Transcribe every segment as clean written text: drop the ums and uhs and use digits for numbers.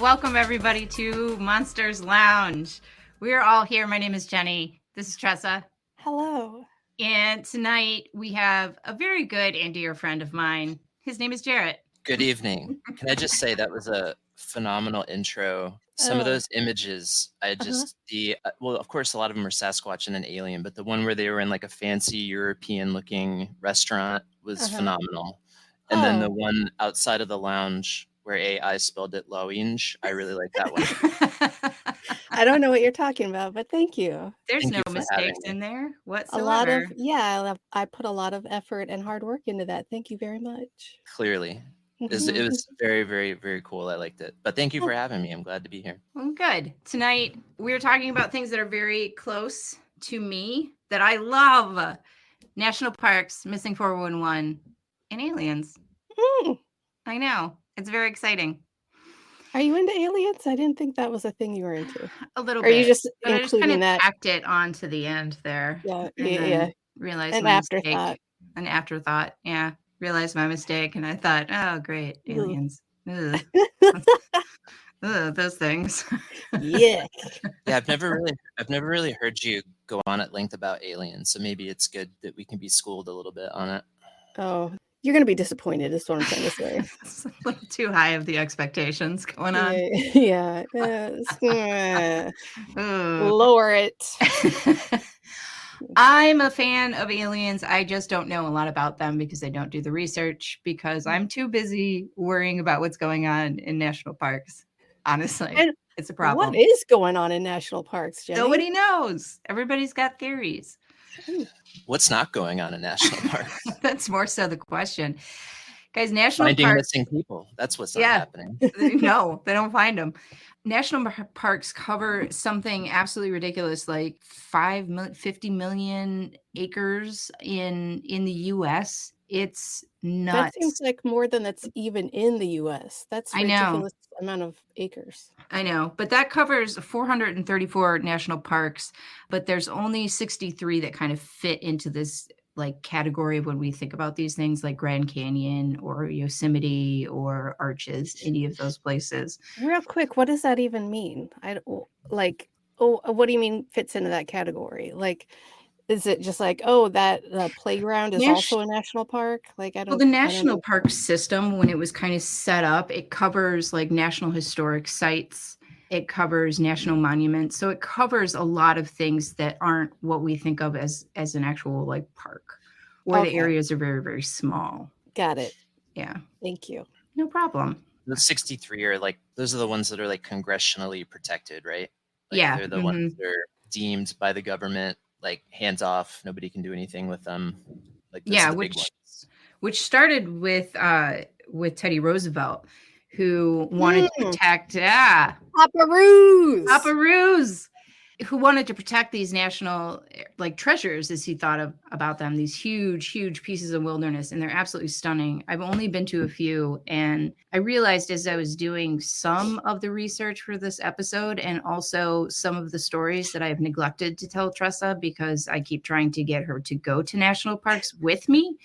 Welcome everybody to Monsters Lounge. We're all here. My name is Jeni. This is Tressa. Hello. And tonight we have a very good and dear friend of mine. His name is Jarrett. Good evening. Can I just say that was a phenomenal intro. Some of those images, well, of course, a lot of them are Sasquatch and an alien, but the one where they were in like a fancy European-looking restaurant was phenomenal. And then the one outside of the lounge where AI spelled it lounge, I really like that one. I don't know what you're talking about, but thank you. There's no mistakes in there whatsoever. I put a lot of effort and hard work into that. Thank you very much. Clearly. It was very, very, very cool. I liked it. But thank you for having me. I'm glad to be here. Well, good. Tonight, we're talking about things that are very close to me that I love. National parks, missing 411, and aliens. I know. It's very exciting. Are you into aliens? I didn't think that was a thing you were into. A little bit. Are you just including I just kind of that? Tacked it on to the end there. Yeah. Realized my afterthought. Mistake. An afterthought. Yeah. Realized my mistake, and I thought, oh, great, aliens. Ugh, those things. Yeah. Yeah, I've never really heard you go on at length about aliens, so maybe it's good that we can be schooled a little bit on it. Oh, you're going to be disappointed is what I'm trying to say. It's a little too high of the expectations going on. Yeah. Lower it. I'm a fan of aliens. I just don't know a lot about them because I don't do the research because I'm too busy worrying about what's going on in national parks. Honestly, it's a problem. What is going on in national parks, Jeni? Nobody knows. Everybody's got theories. What's not going on in national parks? That's more so the question. Guys, national finding parks, missing people. That's what's not happening. No, they don't find them. National parks cover something absolutely ridiculous, like 50 million acres in the U.S. It's nuts. That seems like more than that's even in the U.S. That's a ridiculous amount of acres. I know, but that covers 434 national parks, but there's only 63 that kind of fit into this like category of when we think about these things like Grand Canyon or Yosemite or Arches, any of those places. Real quick, what does that even mean? What do you mean fits into that category? Like, is it just like, that playground is also a national park? Like, Well, the national park system, when it was kind of set up, it covers like national historic sites. It covers national monuments. So it covers a lot of things that aren't what we think of as an actual like park, where the areas are very, very small. Got it. Yeah. Thank you. No problem. The 63 are like, those are the ones that are like congressionally protected, right? Like, yeah. They're the ones that are deemed by the government, like hands off. Nobody can do anything with them. Like, which started with Teddy Roosevelt, who wanted to protect Paparoos, who wanted to protect these national like treasures, as he thought about them, these huge pieces of wilderness, and they're absolutely stunning. I've only been to a few, and I realized as I was doing some of the research for this episode and also some of the stories that I've neglected to tell Tressa because I keep trying to get her to go to national parks with me,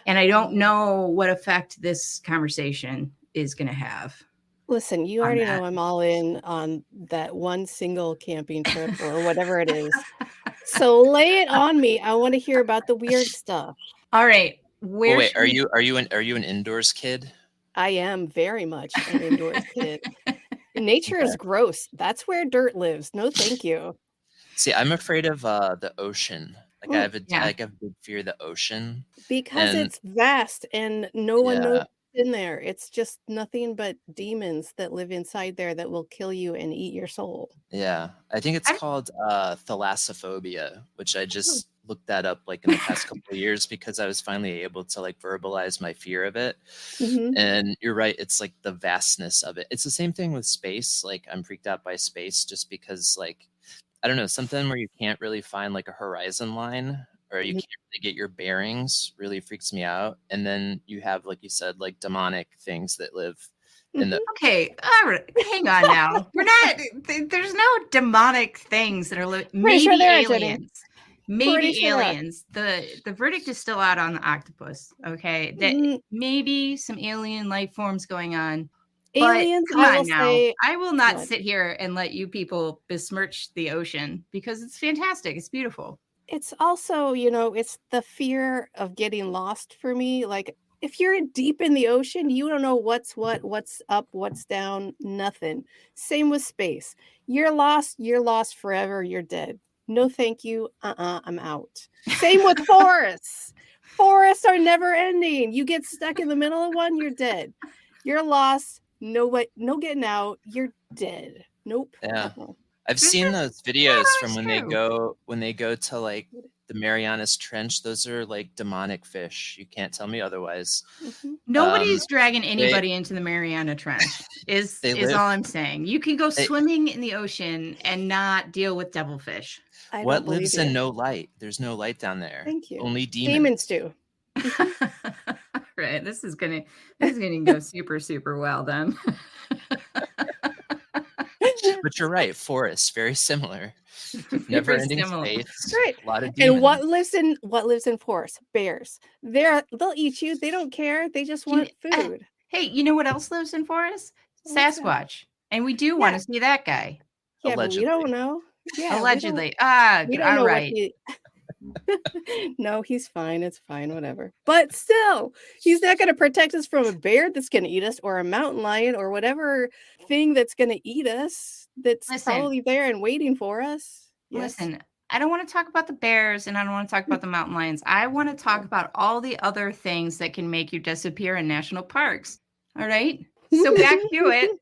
and I don't know what effect this conversation is going to have. Listen, you already know I'm all in on that one single camping trip or whatever it is. So lay it on me. I want to hear about the weird stuff. All right. Are you an indoors kid? I am very much an indoors kid. Nature is gross. That's where dirt lives. No, thank you. See, I'm afraid of the ocean. Like I have a big fear of the ocean because it's vast and no one knows in there. It's just nothing but demons that live inside there that will kill you and eat your soul. Yeah, I think it's called thalassophobia, which I just looked that up like in the past couple of years because I was finally able to like verbalize my fear of it. And you're right, it's like the vastness of it. It's the same thing with space. Like I'm freaked out by space just because like I don't know, something where you can't really find like a horizon line or you can't really get your bearings really freaks me out. And then you have, like you said, like demonic things that live in the... Okay, all right, hang on now. We're not, there's no demonic things that are, maybe aliens. Maybe aliens. The verdict is still out on the octopus, okay? That maybe some alien life forms going on. Aliens, come I on will now. say, I will not what? sit here and let you people besmirch the ocean because it's fantastic. It's beautiful. It's also, it's the fear of getting lost for me. Like, if you're deep in the ocean, you don't know what's what, what's up, what's down, nothing. Same with space. You're lost forever, you're dead. No, thank you. I'm out. Same with forests. Forests are never ending. You get stuck in the middle of one, you're dead. You're lost. No getting out. You're dead. Nope. Yeah. Uh-uh. I've This seen is those videos from true. when they go to like the Marianas Trench. Those are like demonic fish. You can't tell me otherwise. Mhm. Nobody's dragging They anybody into the Mariana Trench. Is they is live. all I'm saying. You can go They, swimming in the ocean and not deal with devilfish. I don't what believe lives in you. no light? There's no light down there. Thank you. Only Demons demons. do. Mhm. Right. This is gonna go super well then. But you're right. Forests, very similar. Very Never-ending similar. space. Right. A lot of And demons. what lives in forests? Bears. They'll eat you. They don't care. They just You want food. hey, you know what else lives in forests? What's that? Sasquatch. And we do want Yeah. to see that guy. Yeah, but we don't Allegedly. know. Yeah, Allegedly. we don't All know what right. he No, he's fine. It's fine, whatever. But still, he's not going to protect us from a bear that's going to eat us or a mountain lion or whatever thing that's going to eat us that's Listen, probably there and waiting for us. Yes. listen. I don't want to talk about the bears and I don't want to talk about the mountain lions. I want to talk about all the other things that can make you disappear in national parks. All right. So back to it.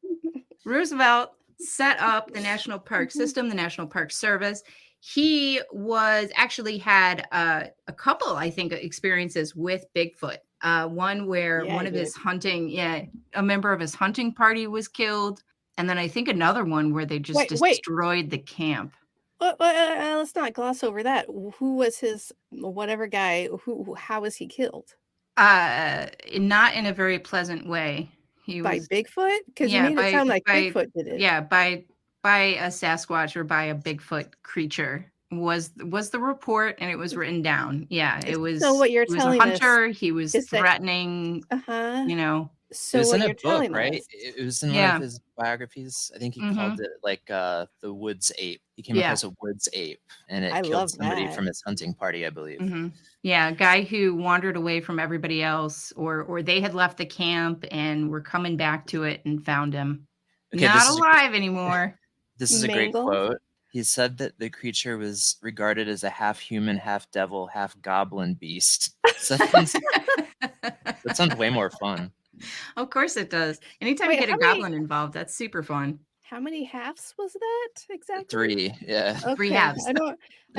Roosevelt set up the national park system, the National Park Service. He was actually had a couple, I think, experiences with Bigfoot. One where Yeah, one he of did. his hunting, a member of his hunting party was killed. And then I think another one where they just Wait. destroyed the camp. Let's not gloss over that. Who was his whatever guy? How was he killed? Not in a very pleasant way. He By was, Bigfoot? Because you yeah, made it sound like Bigfoot did it. by a Sasquatch or by a Bigfoot creature was the report, and it was written down. Yeah, So what you're he was a telling us hunter. He was is that threatening, uh-huh. you know. It So was what in a you're book, telling right? us. It was in one Yeah. of his biographies. I think he Mhm. called it like the woods ape. He came Yeah. across a woods ape and I it killed love somebody that. from his hunting party, I believe. Mhm. Yeah, a guy who wandered away from everybody else, or they had left the camp and were coming back to it and found him. Okay, Not this is alive anymore. a great Mangled? quote. He said that the creature was regarded as a half human, half devil, half goblin beast. That sounds way more fun. Of course it does. Anytime Wait, you get a how many goblin involved, that's super fun. how many halves was that exactly? 3, yeah. 3 Okay. halves. I It don't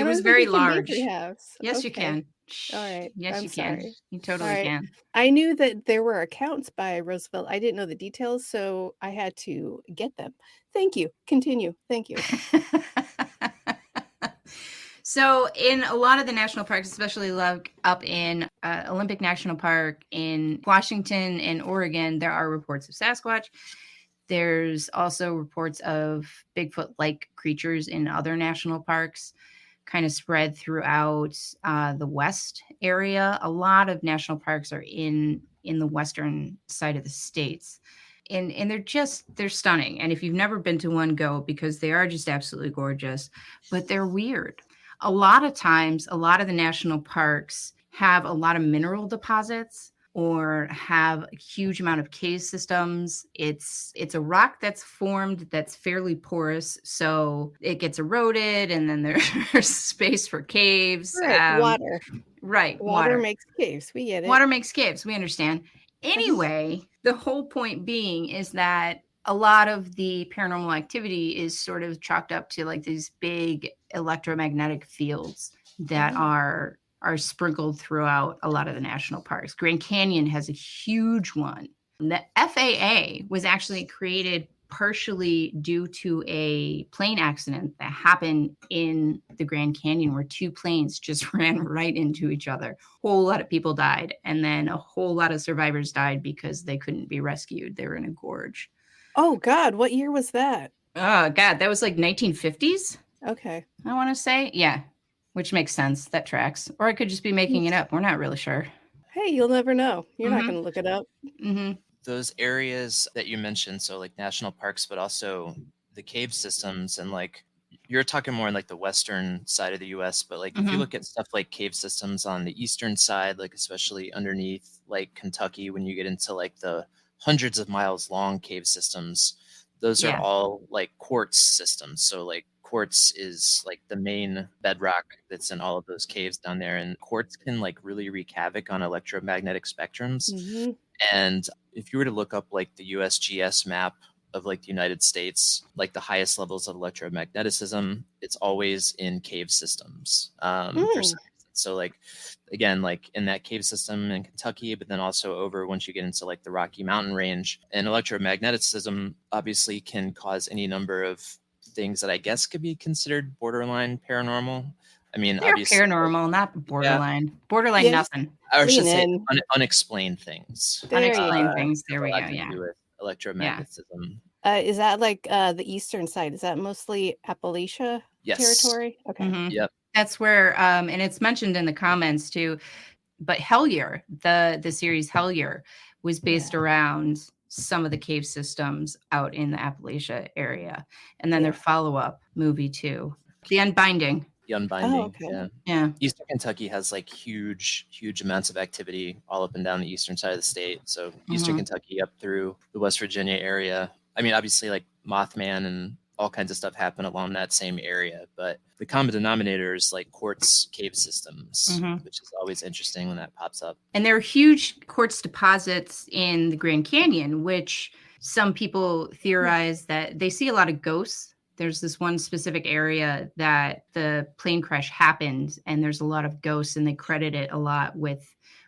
was think very you can be 3 large. halves. Yes, you Okay. can. All right. Yes, I'm you can. sorry. You All totally right. can. I knew that there were accounts by Roosevelt. I didn't know the details, so I had to get them. Thank you. Continue. Thank you. So, in a lot of the national parks, especially like up in Olympic National Park in Washington and Oregon, there are reports of Sasquatch. There's also reports of Bigfoot-like creatures in other national parks, kind of spread throughout the West area. A lot of national parks are in the western side of the states. And they're stunning. And if you've never been to one, go, because they are just absolutely gorgeous, but they're weird. A lot of times, a lot of the national parks have a lot of mineral deposits or have a huge amount of cave systems. It's a rock that's formed that's fairly porous, so it gets eroded, and then there's space for caves. Right. Water. Right, Water water. makes caves. We get it. Water makes caves. We understand. Anyway, the whole point being is that a lot of the paranormal activity is sort of chalked up to like these big electromagnetic fields that are sprinkled throughout a lot of the national parks. Grand Canyon has a huge one. The FAA was actually created partially due to a plane accident that happened in the Grand Canyon where 2 planes just ran right into each other. A whole lot of people died, and then a whole lot of survivors died because they couldn't be rescued. They were in a gorge. Oh God, what year was that? Oh God, that was like 1950s, Okay. I want to say. Yeah, which makes sense. That tracks. Or I could just be making it up. We're not really sure. Hey, you'll never know. You're not Mhm. going to look it up. Mm-hmm. those areas that you mentioned, so like national parks, but also the cave systems, and like you're talking more on like the western side of the US, but like if you look at stuff like cave systems on the eastern side, like especially underneath like Kentucky, when you get into like the hundreds of miles long cave systems, those are Yeah. all like quartz systems. So like quartz is like the main bedrock that's in all of those caves down there, and quartz can like really wreak havoc on electromagnetic spectrums. Mm-hmm. And if you were to look up like the USGS map of like the United States, like the highest levels of electromagnetism, it's always in cave systems. For some reason. So like, again, like in that cave system in Kentucky, but then also over once you get into like the Rocky Mountain range, and electromagnetism obviously can cause any number of things that I guess could be considered borderline paranormal. I mean, They're obviously, paranormal, not borderline. Borderline Yeah. nothing. I should Lean say in. unexplained things. There you Unexplained are. things. There Have a we lot go. to Yeah. do with electromagnetism. Is that like the eastern side? Is that mostly Appalachia Yes. territory? Okay. Mhm. Yep. That's where, and it's mentioned in the comments too. But Hellier, the series Hellier, was based around some of the cave systems out in the Appalachia area, and then their follow-up movie too, The Unbinding. The Unbinding. Oh, okay. Yeah. Yeah. Eastern Kentucky has like huge amounts of activity all up and down the eastern side of the state. So Eastern Kentucky up through the West Virginia area. I mean, obviously like Mothman and all kinds of stuff happen along that same area, but the common denominator is like quartz cave systems, which is always interesting when that pops up. And there are huge quartz deposits in the Grand Canyon, which some people theorize that they see a lot of ghosts. There's this one specific area that the plane crash happened, and there's a lot of ghosts, and they credit it a lot with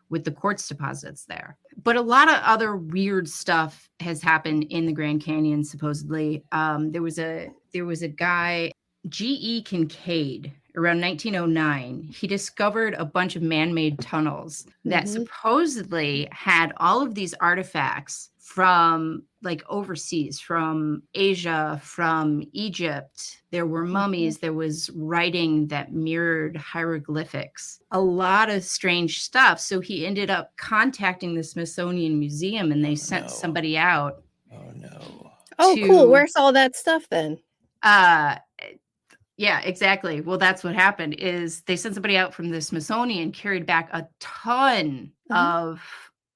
the quartz deposits there. But a lot of other weird stuff has happened in the Grand Canyon, supposedly. There was a guy, G.E. Kincaid, around 1909. He discovered a bunch of man-made tunnels that supposedly had all of these artifacts from like overseas, from Asia, from Egypt. There were mummies. There was writing that mirrored hieroglyphics, a lot of strange stuff. So he ended up contacting the Smithsonian Museum, and they sent somebody out. Oh no. Oh, cool. Where's all that stuff then? Yeah, exactly. Well, that's what happened is they sent somebody out from the Smithsonian, carried back a ton of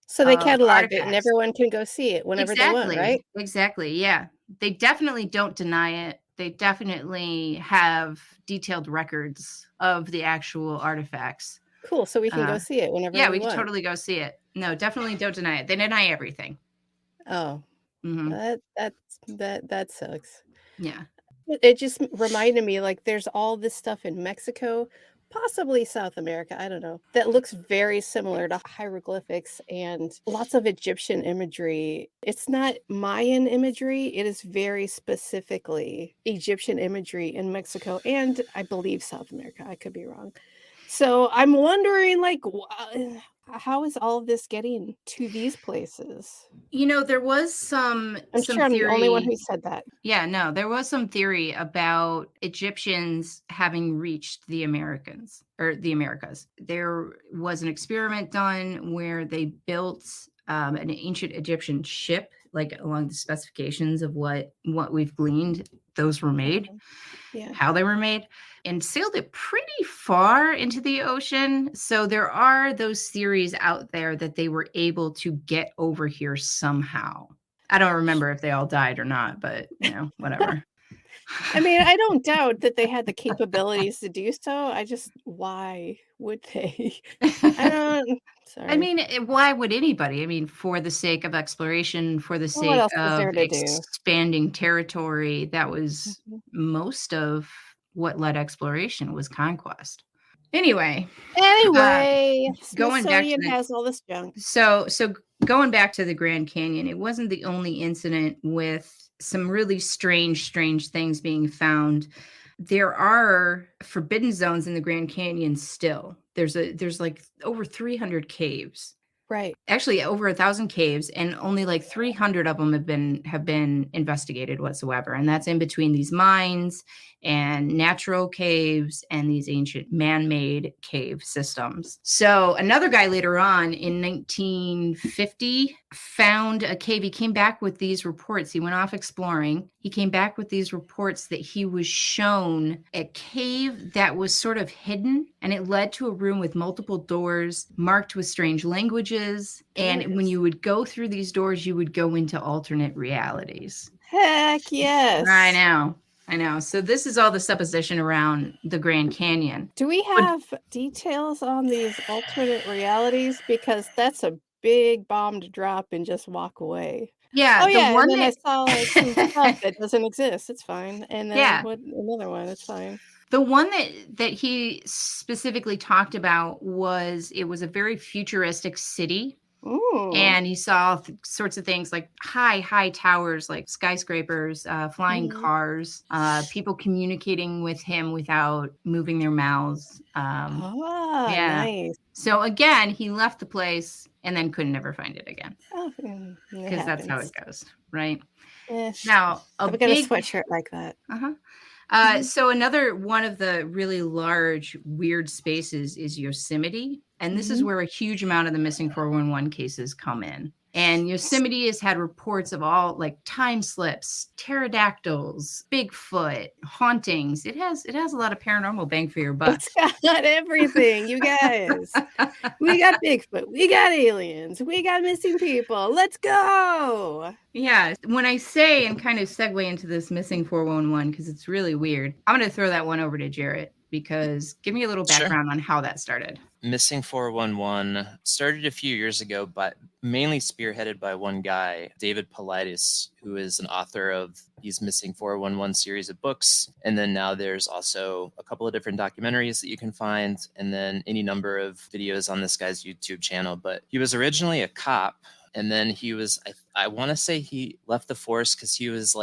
So they cataloged it, and artifacts. everyone can go see it whenever they want, right? Exactly. Yeah. They definitely don't deny it. They definitely have detailed records of the actual artifacts. Cool. So we can go see it whenever we want. Yeah, we can totally go see it. No, definitely don't deny it. They deny everything. Oh, that sucks. Yeah. It just reminded me, like, there's all this stuff in Mexico, possibly South America, I don't know, that looks very similar to hieroglyphics and lots of Egyptian imagery. It's not Mayan imagery. It is very specifically Egyptian imagery in Mexico and I believe South America. I could be wrong. So I'm wondering, like, how is all of this getting to these places? You know, there was some sure I'm the only one who said that. Yeah, no, there was some theory about Egyptians having reached the Americans or the Americas. There was an experiment done where they built an ancient Egyptian ship, like along the specifications of what we've gleaned, those were made, how they were made, and sailed it pretty far into the ocean. So there are those theories out there that they were able to get over here somehow. I don't remember if they all died or not, but you know, whatever. I mean, I don't doubt that they had the capabilities to do so. Why would they? Sorry. I mean, why would anybody? I mean, for the sake of exploration, for the what sake else is there of to do? expanding territory, that was most of what led exploration was conquest. Anyway, going back to has all this junk. So going back to the Grand Canyon, it wasn't the only incident with some really strange things being found. There are forbidden zones in the Grand Canyon still. There's like over 300 caves Right. Actually over 1,000 caves, and only like 300 of them have been investigated whatsoever. And that's in between these mines and natural caves and these ancient man-made cave systems. So another guy later on in 1950 found a cave. He came back with these reports. He went off exploring. He came back with these reports that he was shown a cave that was sort of hidden, and it led to a room with multiple doors marked with strange languages. And when you would go through these doors, you would go into alternate realities. Heck yes. I know. So this is all the supposition around the Grand Canyon. Do we have details on these alternate realities? Because that's a big bomb to drop and just walk away. Yeah, Oh the yeah, one and then I that saw like some stuff that doesn't exist. It's fine. And then Yeah. another one, it's fine. The one that he specifically talked about was, it was a very futuristic city. Ooh. And he saw sorts of things like high towers, like skyscrapers, flying cars, people communicating with him without moving their mouths. Nice. So again, he left the place and then couldn't ever find it again. Oh, Because that's how it goes, right? Eh, Now, I've got a sweatshirt like that. So another one of the really large, weird spaces is Yosemite. And this is where a huge amount of the missing 411 cases come in. And Yosemite has had reports of all like time slips, pterodactyls, Bigfoot, hauntings. It has a lot of paranormal bang for your buck. It's got everything, you guys. We got Bigfoot, we got aliens, we got missing people. Let's go. Yeah. When I say and kind of segue into this missing 411, because it's really weird, I'm going to throw that one over to Jarrett, because give me a little background on how that started. Missing 411 started a few years ago, but mainly spearheaded by one guy, David Paulides, who is an author of these Missing 411 series of books. And then now there's also a couple of different documentaries that you can find, and then any number of videos on this guy's YouTube channel. But he was originally a cop. And then he was, I want to say he left the force because he was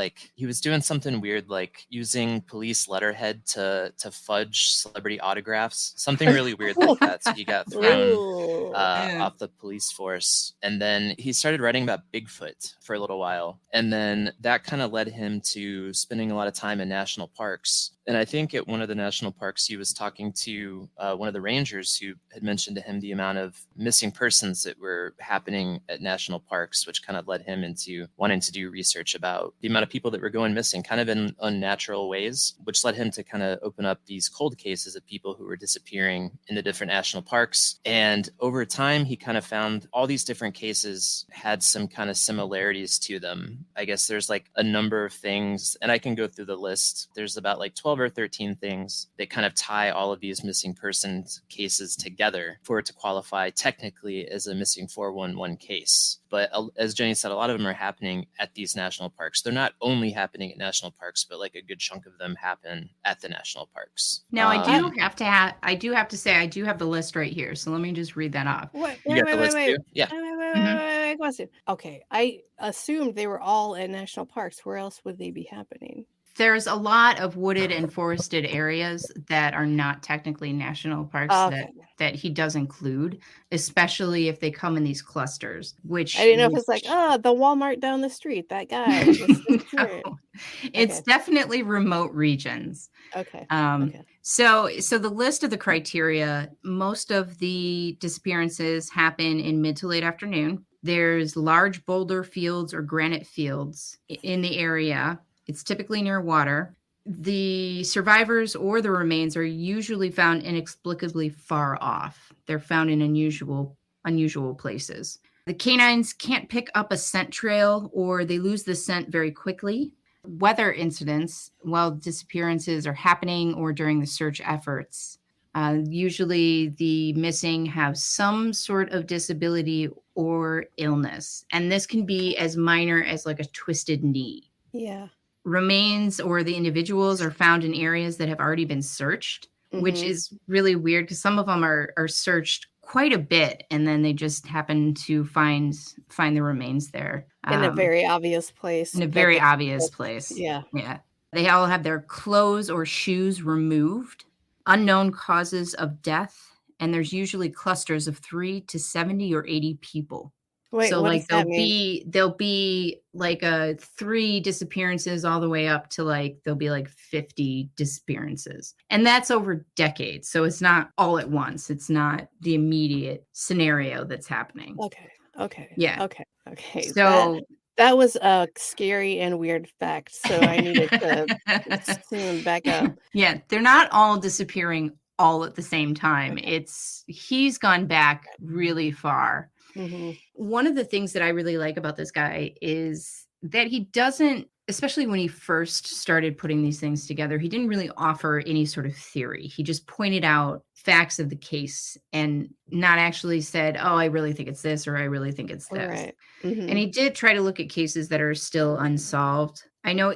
doing something weird, like using police letterhead to fudge celebrity autographs, something really weird like that. So he got thrown off the police force. And then he started writing about Bigfoot for a little while. And then that kind of led him to spending a lot of time in national parks. And I think at one of the national parks, he was talking to one of the rangers who had mentioned to him the amount of missing persons that were happening at national parks, which kind of led him into wanting to do research about the amount of people that were going missing kind of in unnatural ways, which led him to kind of open up these cold cases of people who were disappearing in the different national parks. And over time, he kind of found all these different cases had some kind of similarities to them. I guess there's like a number of things, and I can go through the list. There's about like 12 or 13 things that kind of tie all of these missing persons cases together for it to qualify technically as a missing 411 case. But as Jeni said, a lot of them are happening at these national parks. They're not only happening at national parks, but like a good chunk of them happen at the national parks. Now, I do have to say I do have the list right here. So let me just read that off. Wait. Yeah. Wait, question. Okay, I assumed they were all at national parks. Where else would they be happening? There's a lot of wooded and forested areas that are not technically national parks that he does include, especially if they come in these clusters, which I didn't know if it's like, the Walmart down the street, that guy. No, it's definitely remote regions. Okay. So the list of the criteria, most of the disappearances happen in mid to late afternoon. There's large boulder fields or granite fields in the area. It's typically near water. The survivors or the remains are usually found inexplicably far off. They're found in unusual places. The canines can't pick up a scent trail, or they lose the scent very quickly. Weather incidents while disappearances are happening or during the search efforts. Usually the missing have some sort of disability or illness. And this can be as minor as like a twisted knee. Yeah. Remains or the individuals are found in areas that have already been searched, which is really weird because some of them are searched quite a bit, and then they just happen to find the remains there. In a very obvious place. In a very obvious place. Yeah. Yeah. They all have their clothes or shoes removed. Unknown causes of death and there's usually clusters of 3 to 70 or 80 people. Wait, So what like does that mean? there'll be like 3 disappearances all the way up to like there'll be like 50 disappearances. And that's over decades. So it's not all at once. It's not the immediate scenario that's happening. Okay. Yeah. Okay. So That was a scary and weird fact. So I needed to soon back up. yeah, they're not all disappearing all at the same time. Okay. He's gone back really far. Mhm. One of the things that I really like about this guy is that he doesn't, especially when he first started putting these things together, he didn't really offer any sort of theory. He just pointed out facts of the case and not actually said, oh, I really think it's this or I really think it's this. Right. And Mhm. he did try to look at cases that are still unsolved. I know.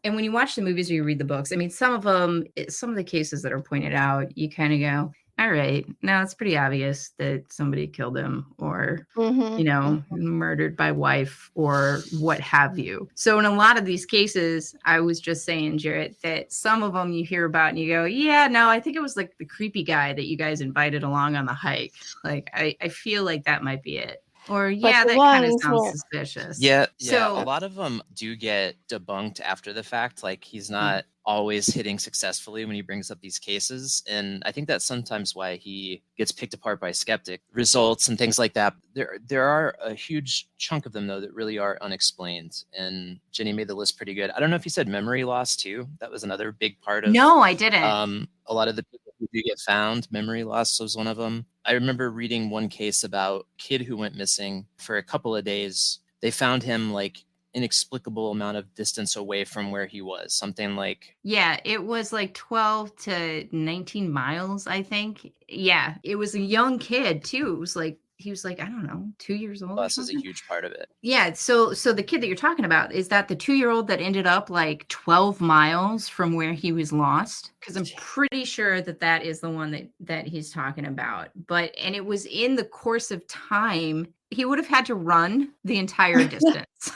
And when you watch the movies or you read the books, I mean, some of the cases that are pointed out, you kind of go, all right, now it's pretty obvious that somebody killed him or, Mhm. murdered by wife or what have you. So in a lot of these cases, I was just saying, Jarrett, that some of them you hear about and you go, yeah, no, I think it was like the creepy guy that you guys invited along on the hike. Like, I feel like that might be it. Or, But yeah, the that kind of ones sounds where suspicious. Yeah, a So, lot of them do get debunked after the fact. Like he's not always hitting successfully when he brings up these cases, and I think that's sometimes why he gets picked apart by skeptic results and things like that. There are a huge chunk of them though that really are unexplained, and Jeni made the list pretty good. I don't know if you said memory loss too. That was another big part of no, I didn't. a lot of the people who do get found. Memory loss was one of them. I remember reading one case about a kid who went missing for a couple of days. They found him like inexplicable amount of distance away from where he was. Something like, Yeah, it was like 12 to 19 miles, I think. Yeah, it was a young kid too. It was like he was like, I don't know, 2 years old or loss is a something. huge part of it. Yeah, so the kid that you're talking about, is that the 2-year-old that ended up like 12 miles from where he was lost? Because I'm pretty sure that is the one that he's talking about. And it was in the course of time, he would have had to run the entire distance.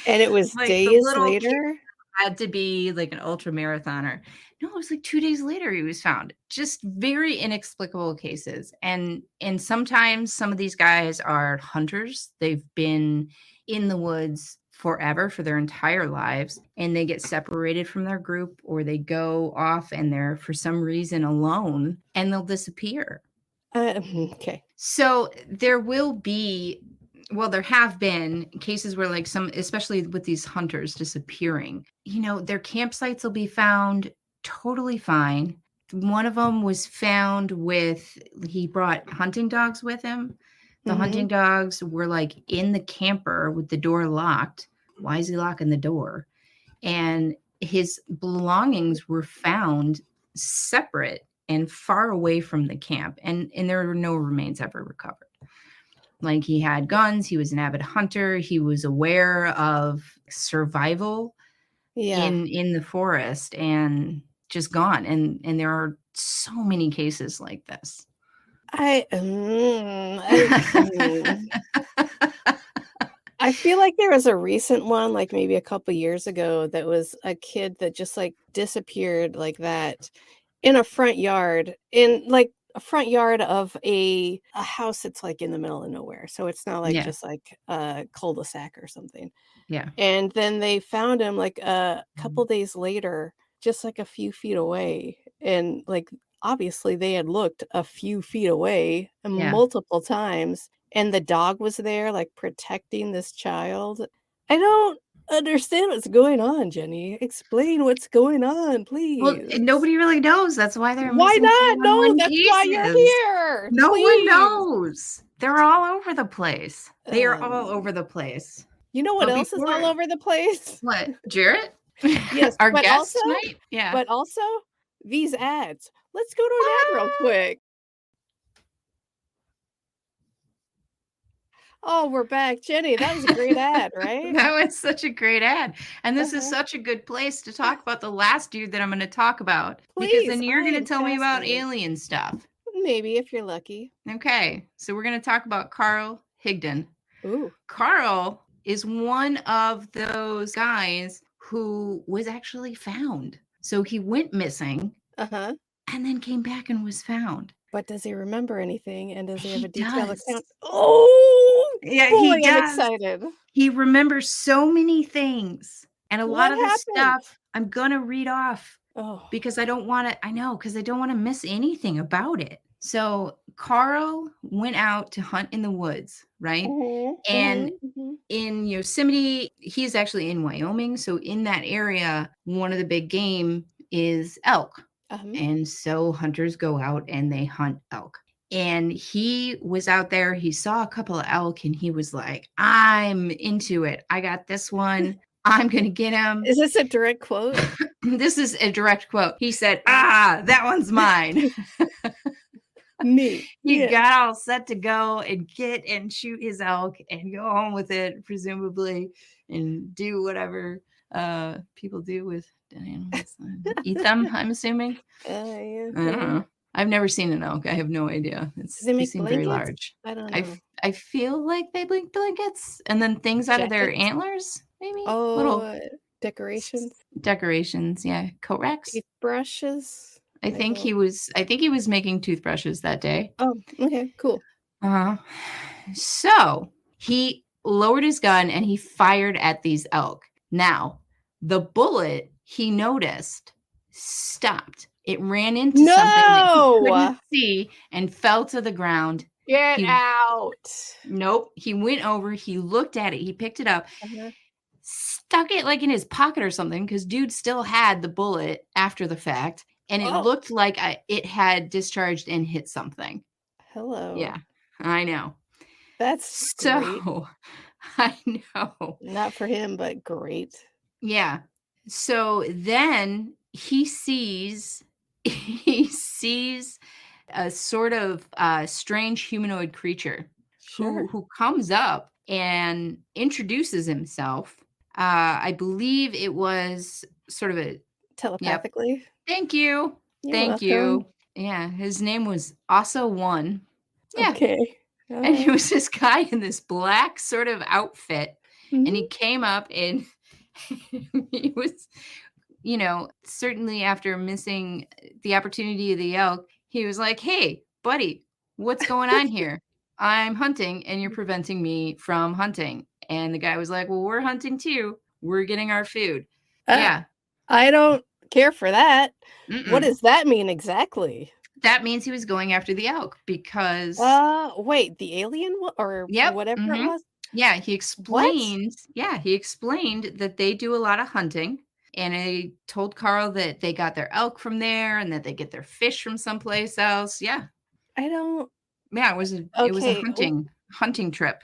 and it was Like the days little kid later? had to be like an ultra marathoner. No, it was like 2 days later he was found. Just very inexplicable cases. And sometimes some of these guys are hunters. They've been in the woods forever, for their entire lives, and they get separated from their group, or they go off and they're for some reason alone and they'll disappear. Okay. So there have been cases where like especially with these hunters disappearing, their campsites will be found totally fine. One of them was found he brought hunting dogs with him. The hunting dogs were like in the camper with the door locked. Why is he locking the door? And his belongings were found separate and far away from the camp. And there were no remains ever recovered. Like he had guns, he was an avid hunter, he was aware of survival in the forest, and just gone. And there are so many cases like this. I feel like there was a recent one, like maybe a couple years ago, that was a kid that just like disappeared like that in a front yard, in like a front yard of a house that's like in the middle of nowhere. So it's not like just like a cul-de-sac or something. Yeah. And then they found him like a couple days later, just like a few feet away. And like obviously they had looked a few feet away multiple times, and the dog was there like protecting this child. I don't understand what's going on, Jeni. Explain what's going on, Well, please. nobody really knows. That's why they're Why missing not? No, 411 that's why you're cases. here. No one Please. knows. They're all over the place. They are all over the place. You know what else is all over the place? What, Jarrett? Yes, Our but guest also, tonight? Yeah. but also these ads. Let's go to an ad real quick. Oh, we're back. Jeni, that was a great ad, right? That was such a great ad. And this is such a good place to talk about the last dude that I'm going to talk about. Because then you're going to tell me about alien stuff. Maybe, if you're lucky. Okay. So we're going to talk about Carl Higdon. Ooh. Carl is one of those guys who was actually found. So he went missing. and then came back and was found. But does he remember anything? And does he have He a detailed does. account? Oh Yeah, boy, he I'm does. excited. He remembers so many things. And a lot What of this happened? stuff I'm going to read off Oh, because I don't want to, I know, because I don't want to miss anything about it. So Carl went out to hunt in the woods, right? And in Yosemite, he's actually in Wyoming. So in that area, one of the big game is elk. And so hunters go out and they hunt elk. And he was out there, he saw a couple of elk and he was like, I'm into it. I got this one. I'm going to get him. Is this a direct quote? This is a direct quote. He said, that one's mine. Neat. He Yeah. got all set to go and get and shoot his elk and go home with it, presumably, and do whatever people do with dead animals. Eat them, I'm assuming. Yeah. I don't know. I've never seen an elk. I have no idea. They make seem very blankets? large. I don't know. I feel like they make blankets and then things out of their Jackets? antlers, maybe. Oh, Little decorations, decorations. Yeah, coat racks. toothbrushes. I think he was making toothbrushes that day. Oh, okay, cool. So he lowered his gun and he fired at these elk. Now, the bullet, he noticed, stopped. It ran into something that he couldn't see and fell to the ground. Get out. Nope. He went over, he looked at it, he picked it up, stuck it like in his pocket or something, because dude still had the bullet after the fact. And it looked like it had discharged and hit something. Hello. Yeah, I know. That's so great. I know. Not for him, but great. Yeah. So then he sees a sort of strange humanoid creature who comes up and introduces himself. I believe it was sort of a telepathically. Yep. Thank you. You're you. welcome. Yeah, his name was Also One. Yeah. Okay. And he was this guy in this black sort of outfit. And he came up and he was, certainly after missing the opportunity of the elk, he was like, hey, buddy, what's going on here? I'm hunting and you're preventing me from hunting. And the guy was like, well, we're hunting too. We're getting our food. Yeah. I don't care for that. What does that mean exactly? That means he was going after the elk because wait, the alien or whatever it was? Yeah, he explained. What? Yeah, he explained that they do a lot of hunting, and he told Carl that they got their elk from there and that they get their fish from someplace else. Yeah. I don't. Yeah, it was a hunting trip.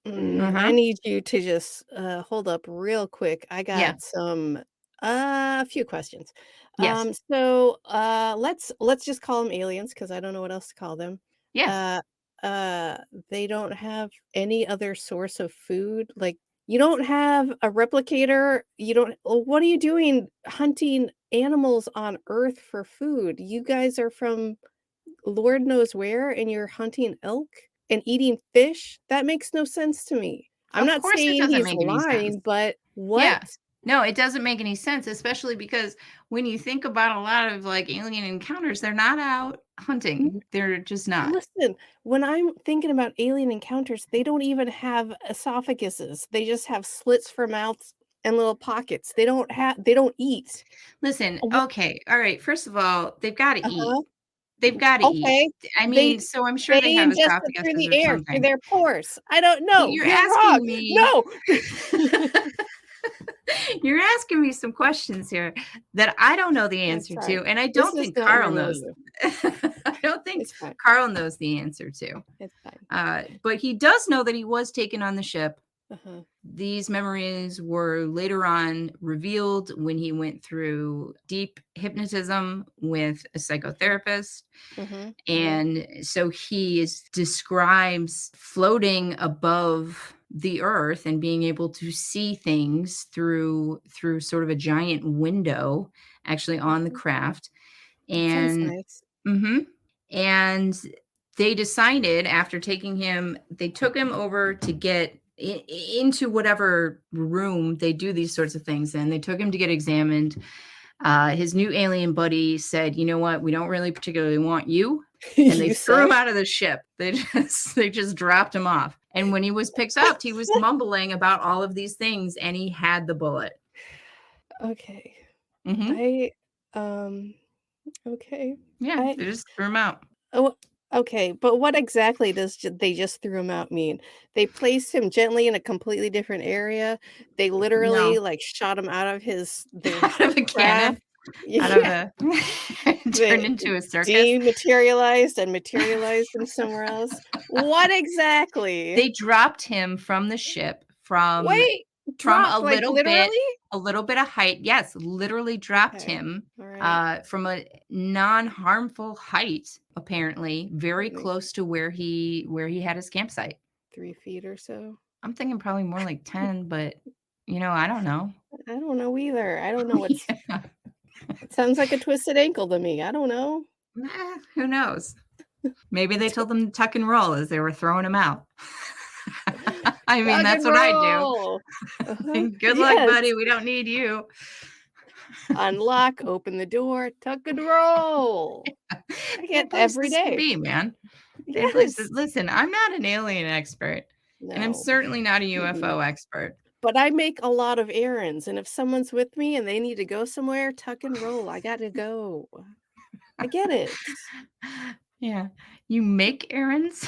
I need you to just hold up real quick. I got a few questions. Yes. So let's just call them aliens because I don't know what else to call them. Yes. They don't have any other source of food. Like you don't have a replicator. You don't. What are you doing hunting animals on Earth for food? You guys are from Lord knows where, and you're hunting elk and eating fish. That makes no sense to me. I'm not saying he's lying, but what? Yeah. No, it doesn't make any sense, especially because when you think about a lot of like alien encounters, they're not out hunting. They're just not. Listen, when I'm thinking about alien encounters, they don't even have esophaguses. They just have slits for mouths and little pockets. They don't eat. Listen, okay. All right. First of all, they've got to eat. They've got to eat. I mean, so I'm sure they have esophaguses through the or air, something. Through their pores. I don't know. You're asking wrong. me. No. You're asking me some questions here that I don't know the answer to, and I don't think Carl knows. I don't think Carl knows the answer to. It's fine. But he does know that he was taken on the ship. These memories were later on revealed when he went through deep hypnotism with a psychotherapist. And so he describes floating above the earth and being able to see things through sort of a giant window actually on the craft. And nice. And they decided after they took him over to get into whatever room they do these sorts of things in. They took him to get examined. His new alien buddy said, "You know what? We don't really particularly want you." And they You threw him say? out of the ship. They just dropped him off. And when he was picked up, he was mumbling about all of these things, and he had the bullet. Okay. Hmm. I okay. Yeah, I they just threw him out. oh okay, but what exactly does they just threw him out mean? They placed him gently in a completely different area. They literally No, like shot him out of their out of a craft. cannon, out of Yeah. a turned They into a circus. dematerialized and materialized him somewhere else. What exactly? They dropped him from the ship Wait, from dropped like literally? a little bit of height. Yes, literally dropped Okay. him All right. from a non-harmful height, apparently, very Like close to where he had his campsite. 3 feet or so. I'm thinking probably more like 10, but I don't know. I don't know either. I don't know what's Yeah. it sounds like a twisted ankle to me. I don't know. Who knows? Maybe they told them to tuck and roll as they were throwing him out. I mean, Rock that's and what I do. roll. Uh-huh. Good luck, Yes. buddy. We don't need you. Unlock, open the door, tuck and roll. I get every Places to day. be, man. Yes. Listen, I'm not an alien expert, and I'm No. certainly not a Mm-mm. UFO expert. But I make a lot of errands, and if someone's with me and they need to go somewhere, tuck and roll. I gotta go. I get it. Yeah. You make errands?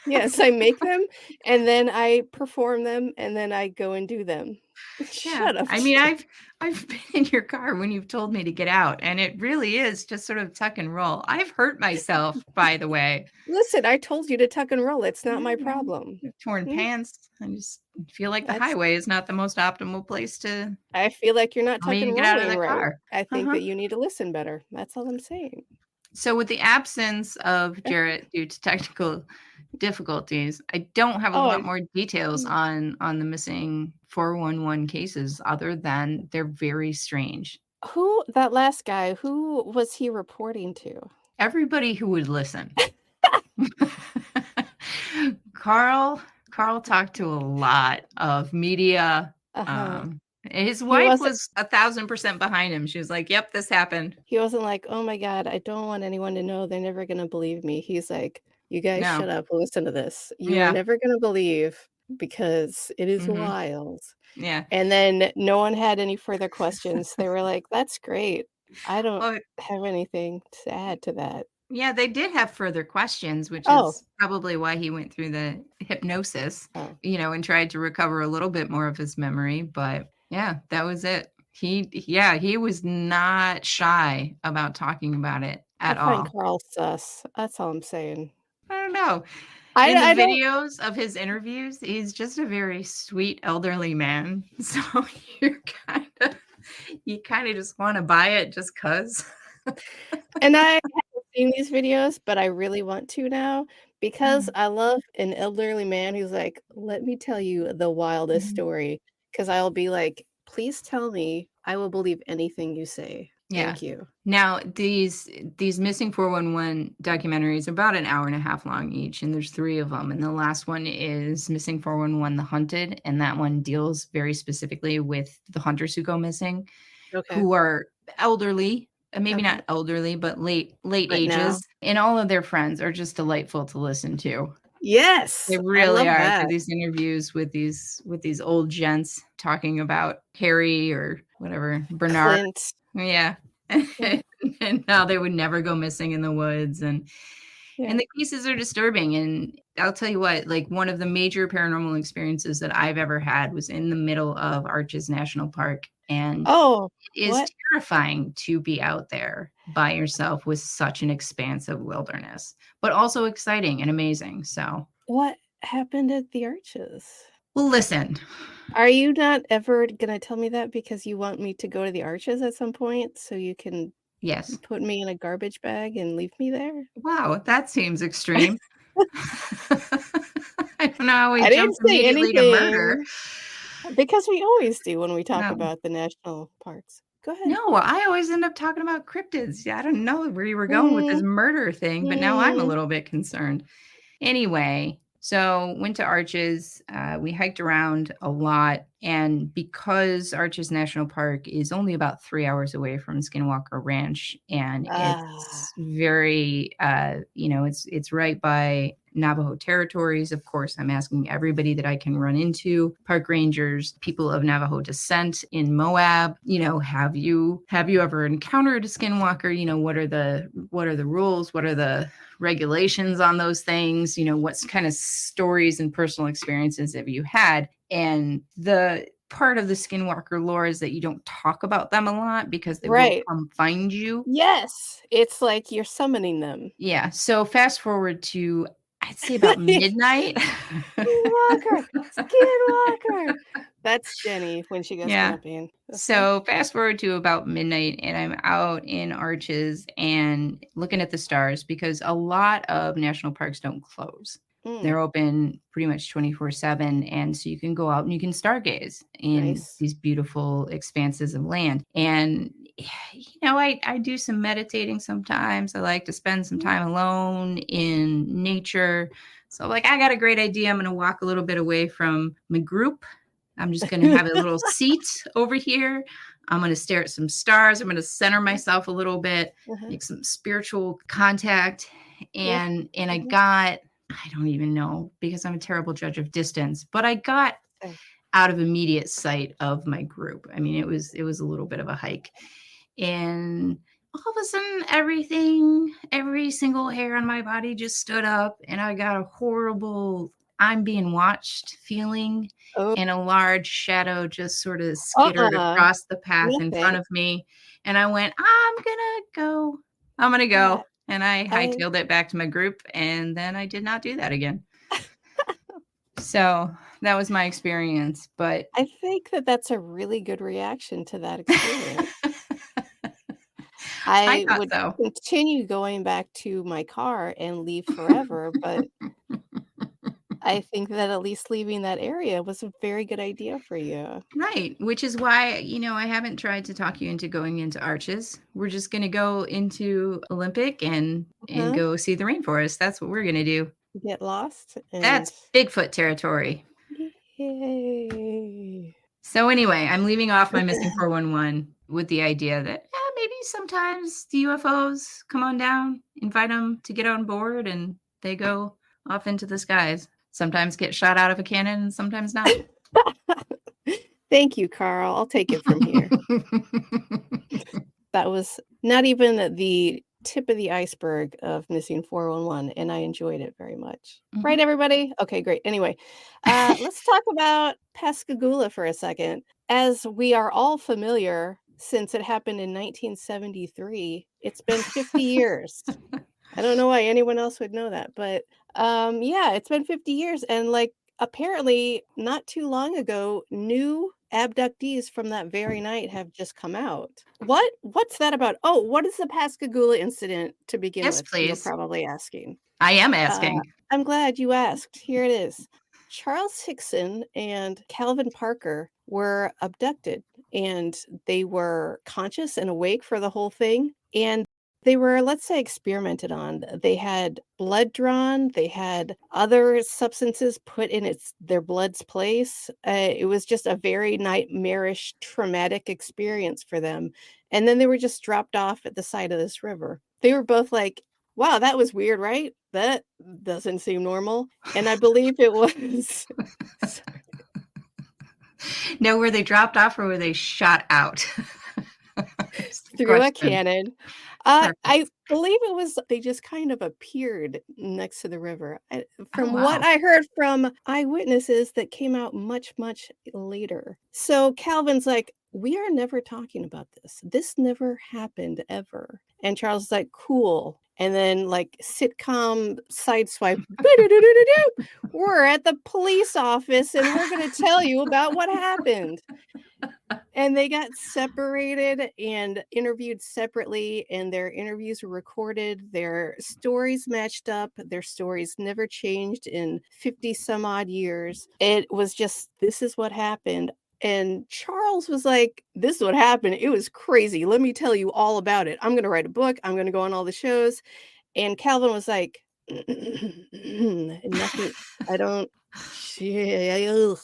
Yes, I make them, and then I perform them, and then I go and do them. Yeah. Shut up. I mean, I've been in your car when you've told me to get out, and it really is just sort of tuck and roll. I've hurt myself, by the way. Listen, I told you to tuck and roll. It's not my Yeah, problem. I've torn Mm, pants. I just feel like the That's highway is not the most optimal place to I feel like you're not tell me tuck to and get out of rolling the right. car. I think Uh-huh. that you need to listen better. That's all I'm saying. So with the absence of Jarrett due to technical difficulties, I don't have a Oh, lot more details mm, on the missing 411 cases other than they're very strange. who that last guy, who was he reporting to? Everybody who would listen. Carl talked to a lot of media. Uh-huh. His He wife wasn't was 1,000% behind him. She was like, "Yep, this happened." he wasn't like, "Oh my god, I don't want anyone to know. They're never gonna believe me." He's like, "You guys No. shut up and listen to this. You are Yeah. never gonna believe because it is Hmm. wild." Yeah. And then no one had any further questions. They were like, "That's great. I don't Well, have anything to add to that." yeah, they did have further questions, which Oh, is probably why he went through the hypnosis, oh, and tried to recover a little bit more of his memory. But yeah, that was it. He was not shy about talking about it I at find all. Carl sus. That's all I'm saying. I don't know. I In the I don't videos of his interviews, he's just a very sweet elderly man. So you're you kind of just want to buy it just cuz. and I haven't seen these videos, but I really want to now because Mm, I love an elderly man who's like, "Let me tell you the wildest mhm. story." Because 'Cause I'll be like, "Please tell me. I will believe anything you say. Yeah. Thank you." Now, these missing 411 documentaries are about an hour and a half long each, and there's 3 of them, and the last one is Missing 411: The Hunted, and that one deals very specifically with the hunters who go missing, Okay. who are elderly, maybe Okay. not elderly, but late Right now. ages, and all of their friends are just delightful to listen to. They Yes, I really love are. that. These interviews with these old gents talking about Harry or whatever, Bernard. Clint. Yeah. Yeah. And how they would never go missing in the woods, and Yeah. the cases are disturbing, and I'll tell you what, like, one of the major paranormal experiences that I've ever had was in the middle of Arches National Park, and Oh, it is what terrifying to be out there by yourself with such an expansive wilderness, but also exciting and amazing, so what happened at the Arches? well, listen. Are you not ever gonna tell me that because you want me to go to the Arches at some point so you can Yes. put me in a garbage bag and leave me there? Wow, that seems extreme. I don't know how we I didn't jumped say immediately to murder. anything because we always do when we talk No. about the national parks. Go ahead. No, I always end up talking about cryptids. Yeah, I don't know where you were going with this Mhm, murder thing, but now I'm a mhm. little bit concerned. Anyway, So went to Arches. We hiked around a lot. And because Arches National Park is only about 3 hours away from Skinwalker Ranch, and Ah, it's very, it's right by Navajo territories. Of course, I'm asking everybody that I can run into, park rangers, people of Navajo descent in Moab, have you ever encountered a skinwalker? What are the rules? What are the regulations on those things? What kind of stories and personal experiences have you had? And the part of the skinwalker lore is that you don't talk about them a lot because they will right. come find you. Yes. It's like you're summoning them. Yeah. So fast forward to, I'd say about midnight. Skinwalker, Skinwalker. That's Jeni when she goes Yeah. camping. So fast forward to about midnight, and I'm out in Arches and looking at the stars because a lot of national parks don't close. They're open pretty much 24/7. And so you can go out and you can stargaze in Nice. these beautiful expanses of land. And, I do some meditating sometimes. I like to spend some time alone in nature. So, I got a great idea. I'm going to walk a little bit away from my group. I'm just going to have a little seat over here. I'm going to stare at some stars. I'm going to center myself a little bit, make some spiritual contact. And I don't even know because I'm a terrible judge of distance, but I got out of immediate sight of my group. I mean, it was a little bit of a hike. And all of a sudden, every single hair on my body just stood up, and I got a horrible I'm being watched feeling, and a large shadow just sort of skittered across the path in front of me. And I went, I'm going to go. And I hightailed it back to my group, and then I did not do that again. So that was my experience. But I think that that's a really good reaction to that experience. I thought would so. continue going back to my car and leave forever, but I think that at least leaving that area was a very good idea for you. Right, which is why, I haven't tried to talk you into going into Arches. We're just going to go into Olympic and go see the rainforest. That's what we're going to do. Get lost and That's Bigfoot territory. yay. So anyway, I'm leaving off my missing 411 with the idea that maybe sometimes the UFOs come on down, invite them to get on board, and they go off into the skies. Sometimes get shot out of a cannon and sometimes not. Thank you, Carl. I'll take it from here. That was not even the tip of the iceberg of missing 411, and I enjoyed it very much. Right, everybody? Okay, great. Anyway, let's talk about Pascagoula for a second. As we are all familiar, since it happened in 1973, it's been 50 years. I don't know why anyone else would know that, but yeah, it's been 50 years. And apparently not too long ago, new abductees from that very night have just come out. What's that about? Oh, what is the Pascagoula incident to begin Yes, with? You're please. probably asking. I am asking. I'm glad you asked. Here it is. Charles Hickson and Calvin Parker were abducted, and they were conscious and awake for the whole thing. And they were, let's say, experimented on. They had blood drawn. They had other substances put in their blood's place. It was just a very nightmarish, traumatic experience for them. And then they were just dropped off at the side of this river. They were both like, wow, that was weird, right? That doesn't seem normal. And I believe it was. No, were they dropped off or were they shot out? Through a cannon. I believe it was they just kind of appeared next to the river. From what I heard from eyewitnesses that came out much, much later. So Calvin's like, we are never talking about this. This never happened ever. And Charles is like, cool. And then sitcom sideswipe, we're at the police office and we're going to tell you about what happened. And they got separated and interviewed separately, and their interviews were recorded. Their stories matched up. Their stories never changed in 50 some odd years. It was just, this is what happened. And Charles was like, this is what happened. It was crazy. Let me tell you all about it. I'm going to write a book. I'm going to go on all the shows. And Calvin was like, Nothing. I don't. Ugh.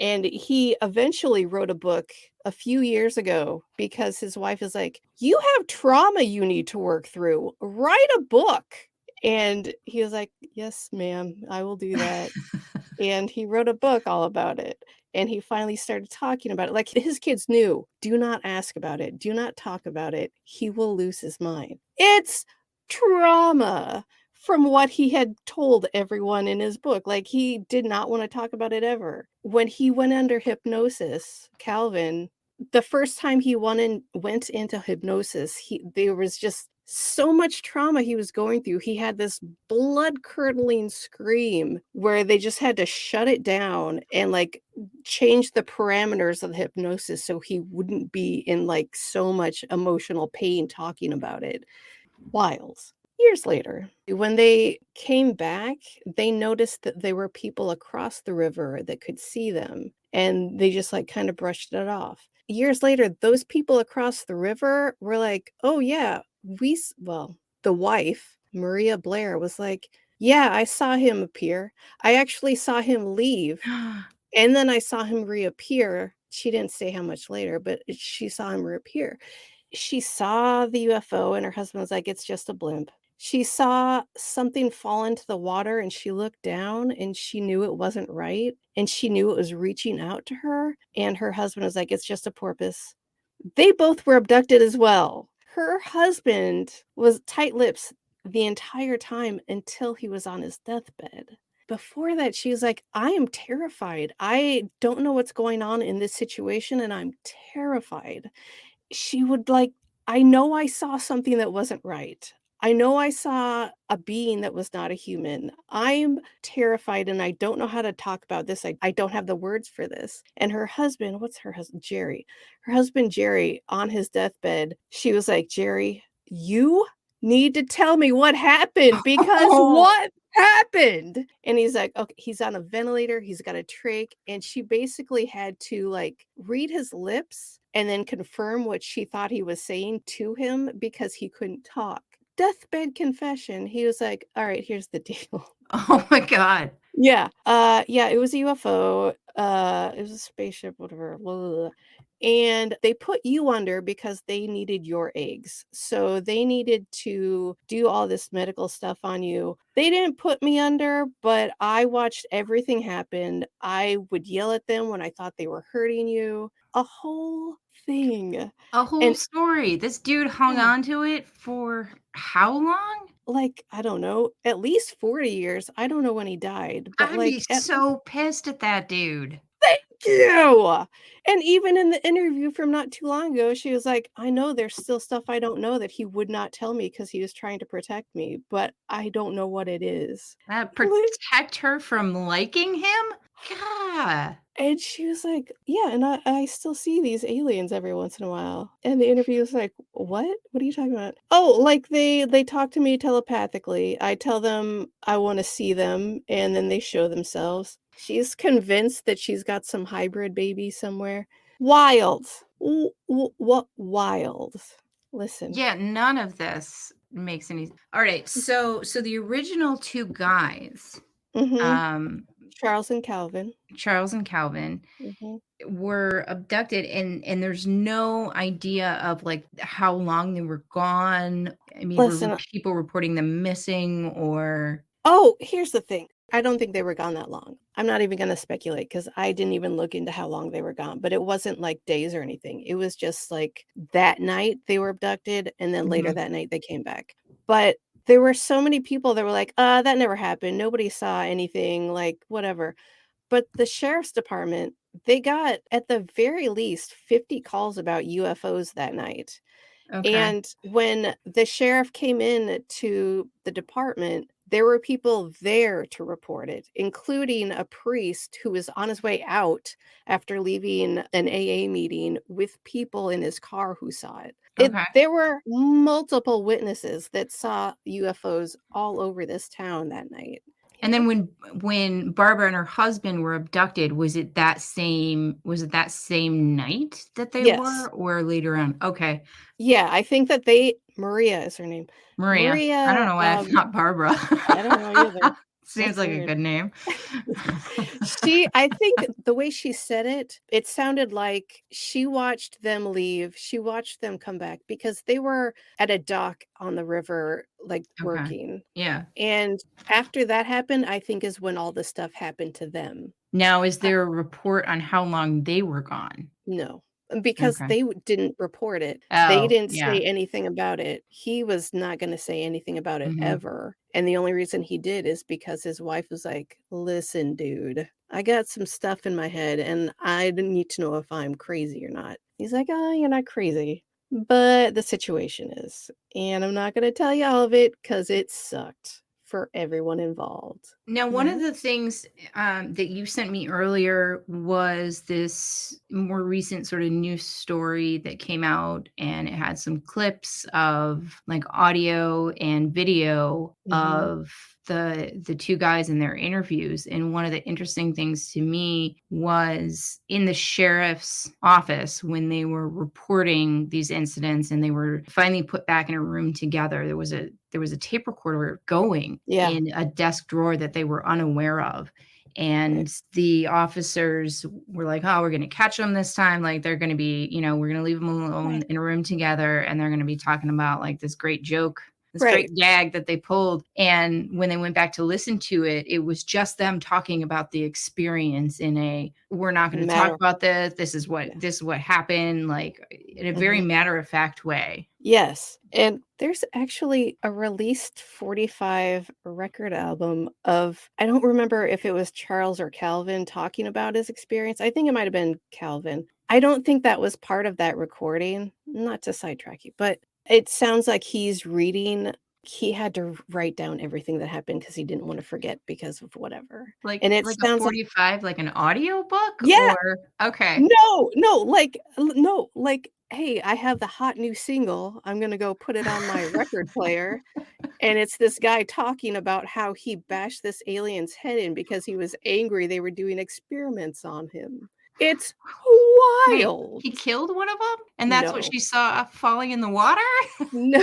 And he eventually wrote a book a few years ago because his wife is like, "You have trauma you need to work through. Write a book." And he was like, "Yes, ma'am, I will do that." And he wrote a book all about it. And he finally started talking about it. Like his kids knew, do not ask about it. Do not talk about it. He will lose his mind. It's trauma from what he had told everyone in his book. Like he did not want to talk about it ever. When he went under hypnosis, Calvin, the first time he went into hypnosis, there was just so much trauma he was going through. He had this blood-curdling scream where they just had to shut it down and, like, change the parameters of the hypnosis so he wouldn't be in, like, so much emotional pain talking about it. Wild. Years later, when they came back, they noticed that there were people across the river that could see them, and they just, like, kinda brushed it off. Years later, those people across the river were like, "Oh, yeah, the wife, Maria Blair, was like, "Yeah, I saw him appear. I actually saw him leave, and then I saw him reappear." She didn't say how much later, but she saw him reappear. She saw the UFO, and her husband was like, "It's just a blimp." She saw something fall into the water, and she looked down, and she knew it wasn't right, and she knew it was reaching out to her, and her husband was like, "It's just a porpoise." They both were abducted as well. Her husband was tight lips the entire time until he was on his deathbed. Before that, she was like, "I am terrified. I don't know what's going on in this situation, and I'm terrified." She would like, "I know I saw something that wasn't right. I know I saw a being that was not a human. I'm terrified and I don't know how to talk about this. I don't have the words for this." And her husband, what's her husband? Jerry. Her husband, Jerry, on his deathbed, she was like, "Jerry, you need to tell me what happened because Oh, what happened?" And he's like, "Okay, he's on a ventilator, he's got a trach." And she basically had to like read his lips and then confirm what she thought he was saying to him because he couldn't talk. Deathbed confession. He was like, "All right, here's the deal." oh my God. Yeah. Yeah, it was a UFO. It was a spaceship, whatever. Blah, blah, blah. And they put you under because they needed your eggs. So they needed to do all this medical stuff on you. They didn't put me under, but I watched everything happen. I would yell at them when I thought they were hurting you. A whole thing. A whole And story. This dude hung yeah, on to it for how long? like, I don't know, at least 40 years. I don't know when he died, but I'd be like at so pissed at that dude. Thank you! And even in the interview from not too long ago, she was like, "I know there's still stuff I don't know that he would not tell me because he was trying to protect me, but I don't know what it is." Like, Protect her from liking him? God. and she was like, "Yeah, and I still see these aliens every once in a while." And the interview was like, "What? What are you talking about?" "Oh, like they talk to me telepathically. I tell them I wanna see them, and then they show themselves." She's convinced that she's got some hybrid baby somewhere. Wild. What wild. Listen. Yeah, none of this makes any. All right, so the original two guys, Mhm. um, Charles and Calvin. Charles and Calvin, Mhm. were abducted, and there's no idea of like how long they were gone. I mean, were Listen. people reporting them missing or Oh, here's the thing. I don't think they were gone that long. I'm not even gonna speculate because I didn't even look into how long they were gone, but it wasn't like days or anything. It was just like that night they were abducted, and then later Mhm. that night they came back. But there were so many people that were like, that never happened. Nobody saw anything, like whatever." But the sheriff's department, they got at the very least 50 calls about UFOs that night. Okay. And when the sheriff came in to the department, there were people there to report it, including a priest who was on his way out after leaving an AA meeting with people in his car who saw it. Okay. There were multiple witnesses that saw UFOs all over this town that night. And then when Barbara and her husband were abducted, was it that same night that they Yes. were, or later on? Okay. Yeah, I think that Maria is her name. Maria. I Maria, don't know why I thought Barbara. I don't know either. Seems That's like a weird. good name. I think the way she said it sounded like she watched them leave. She watched them come back because they were at a dock on the river, like Okay. working. Yeah. And after that happened, I think is when all this stuff happened to them. Now, is there a report on how long they were gone? No, because Okay. they didn't report it. They Oh, didn't yeah. say anything about it. He was not gonna say anything about it Mhm. ever, and the only reason he did is because his wife was like, "Listen, dude, I got some stuff in my head, and I need to know if I'm crazy or not." He's like, "Oh, you're not crazy, but the situation is, and I'm not gonna tell you all of it because it sucked for everyone involved." Now, one of the things that you sent me earlier was this more recent sort of news story that came out, and it had some clips of like audio and video Mhm. of the two guys in their interviews. And one of the interesting things to me was in the sheriff's office when they were reporting these incidents and they were finally put back in a room together. There was a tape recorder going Yeah, in a desk drawer that they were unaware of. right, And the officers were like, oh, we're going to catch them this time. Like, they're going to be, we're going to leave them alone right, in a room together. And they're going to be talking about like this great joke, this right. great gag that they pulled. And when they went back to listen to it, it was just them talking about the experience we're not going to talk Matter about this. This is Yeah. what happened, like in a very Mhm. matter of fact way. Yes, and there's actually a released 45 record album of I don't remember if it was Charles or Calvin talking about his experience. I think it might have been Calvin. I don't think that was part of that recording, not to sidetrack you, but it sounds like he had to write down everything that happened because he didn't wanna forget because of whatever, Like and it like a sounds like 45, like an audio book, Yeah! or okay. No, no, no, like, "Hey, I have the hot new single, I'm gonna go put it on my record player," and it's this guy talking about how he bashed this alien's head in because he was angry they were doing experiments on him. It's Wait, wild. he killed one of them, and that's what No. she saw falling in the water? No,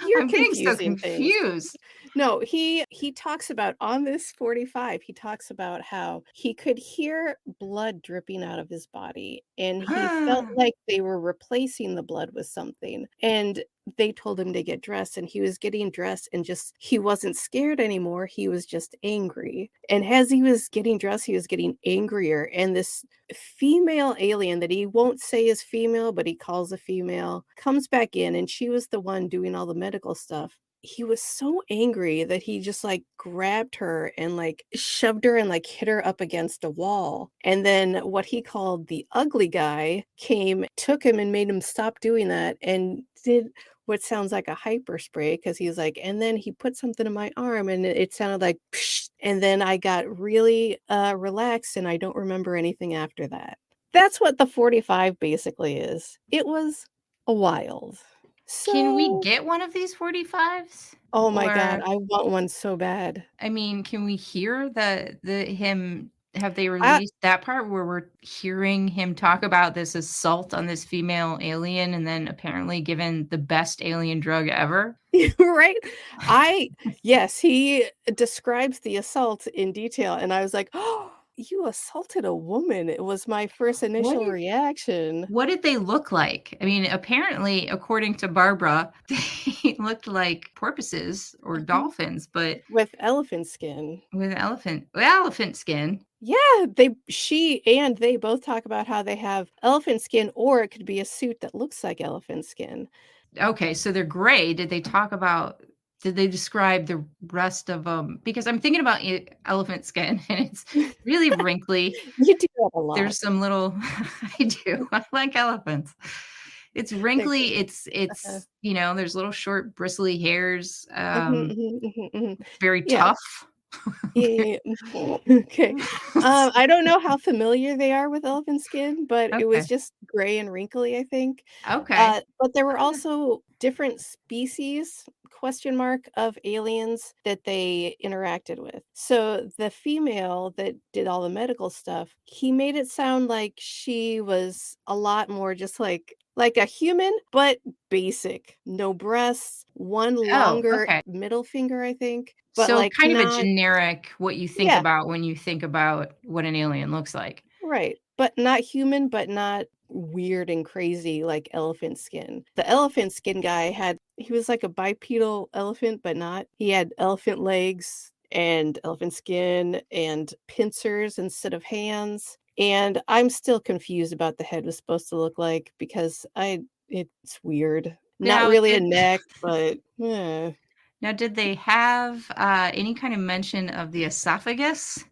you're I'm getting so confusing things. confused. No, he talks about on this 45, he talks about how he could hear blood dripping out of his body, and he felt Huh. like they were replacing the blood with something, and they told him to get dressed, and he was getting dressed and just he wasn't scared anymore, he was just angry, and as he was getting dressed, he was getting angrier, and this female alien that he won't say is female, but he calls a female, comes back in, and she was the one doing all the medical stuff. He was so angry that he just, like, grabbed her and, like, shoved her and, like, hit her up against a wall, and then what he called the ugly guy came, took him, and made him stop doing that, and did what sounds like a hyper spray because he's like, "And then he put something in my arm, and it sounded like psh, and then I got really, relaxed, and I don't remember anything after that." That's what the 45 basically is. It was wild. Can we So get one of these 45s? Oh my god, Or, I want one so bad. I mean, can we hear the him have they I released that part where we're hearing him talk about this assault on this female alien and then apparently given the best alien drug ever? right? I Yes, he describes the assault in detail, and I was like, "Oh, you assaulted a woman." It was my first What initial reaction. What did they look like? I mean, apparently, according to Barbara, they looked like porpoises or Mhm. dolphins, but With elephant skin. with elephant skin. Yeah, she and they both talk about how they have elephant skin, or it could be a suit that looks like elephant skin. Okay, so they're gray. Did they describe the rest of them? Because I'm thinking about elephant skin, and it's really wrinkly. You do that a lot. There's some little I do. I like elephants. It's They're wrinkly. uh There's little short bristly hairs. Mhm, mhm, mhm, mhm. Very Yeah. tough. Yeah. Okay. I don't know how familiar they are with elephant skin, but it was Okay. just gray and wrinkly, I think. Okay. But there were Okay. also different species, question mark, of aliens that they interacted with. So the female that did all the medical stuff, he made it sound like she was a lot more just like a human, but basic. No breasts, one Oh, longer okay. middle finger, I think, but So like kind of a not. generic what you think Yeah, about when you think about what an alien looks like. right. But not human, but not weird and crazy like elephant skin. The elephant skin guy he was like a bipedal elephant, but not. He had elephant legs and elephant skin and pincers instead of hands. And I'm still confused about the head was supposed to look like because it's weird. Not Now really a did neck, but yeah. now did they have any kind of mention of the esophagus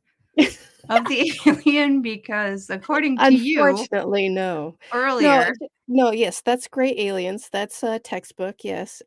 of the alien? Because according to you Unfortunately, no. No, earlier, no, yes, that's Great Aliens, that's a textbook, yes.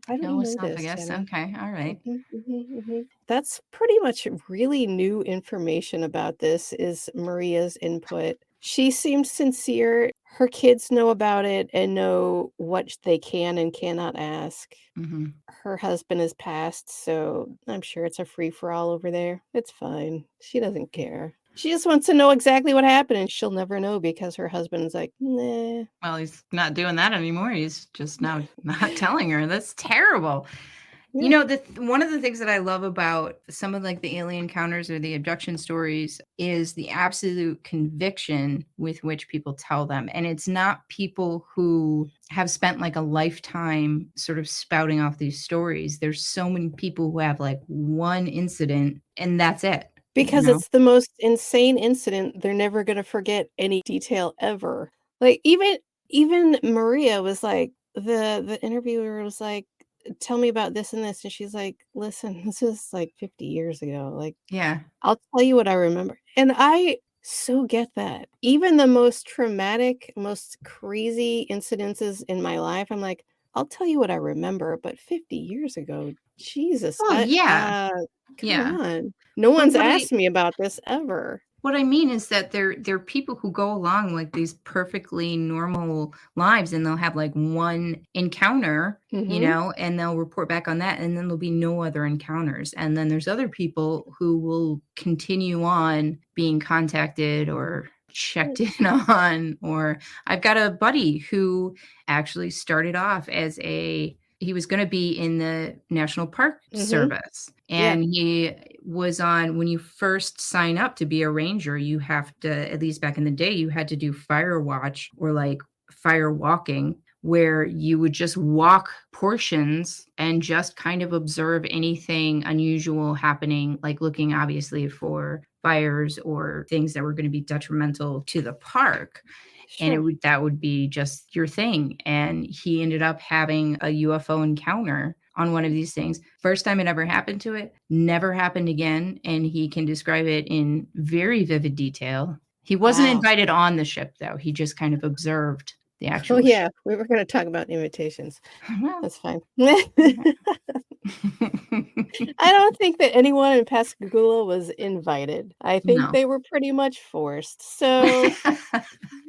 Why don't you no know this, esophagus. Jenny? Okay, all right. Mhm, mhm, mhm. That's pretty much really new information about this is Maria's input. She seemed sincere. Her kids know about it and know what they can and cannot ask. Mhm. Her husband has passed, so I'm sure it's a free-for-all over there. It's fine. She doesn't care. She just wants to know exactly what happened, and she'll never know because her husband's like, "Nah." Well, he's not doing that anymore. He's just now not telling her. That's terrible. You Yeah. know, one of the things that I love about some of like the alien encounters or the abduction stories is the absolute conviction with which people tell them. And it's not people who have spent like a lifetime sort of spouting off these stories. There's so many people who have like one incident and that's it, you Because know? it's the most insane incident, they're never gonna forget any detail ever. Like, even Maria was like the interviewer was like, "Tell me about this and this," and she's like, "Listen, this was, like, 50 years ago, like, Yeah. I'll tell you what I remember." And I so get that. Even the most traumatic, most crazy incidences in my life, I'm like, "I'll tell you what I remember, but 50 years ago, Jesus, Well, yeah. come Yeah. on." No But one's asked me about this ever. what I mean is that they're people who go along like these perfectly normal lives and they'll have like one encounter, Mhm. and they'll report back on that and then there'll be no other encounters. And then there's other people who will continue on being contacted or checked in on, or I've got a buddy who actually started off as he was going to be in the National Park Mhm. Service. Yeah. And he was on, when you first sign up to be a ranger, you have to, at least back in the day, you had to do fire watch or like fire walking, where you would just walk portions and just kind of observe anything unusual happening, like looking obviously for fires or things that were going to be detrimental to the park. And Sure. that would be just your thing. And he ended up having a UFO encounter on one of these things. First time it ever happened to it, never happened again. And he can describe it in very vivid detail. He wasn't Wow. invited on the ship, though. He just kind of observed the Oh, actual yeah. ship. We were gonna talk about invitations. Well, That's fine. yeah. I don't think that anyone in Pascagoula was invited. I think No. they were pretty much forced. So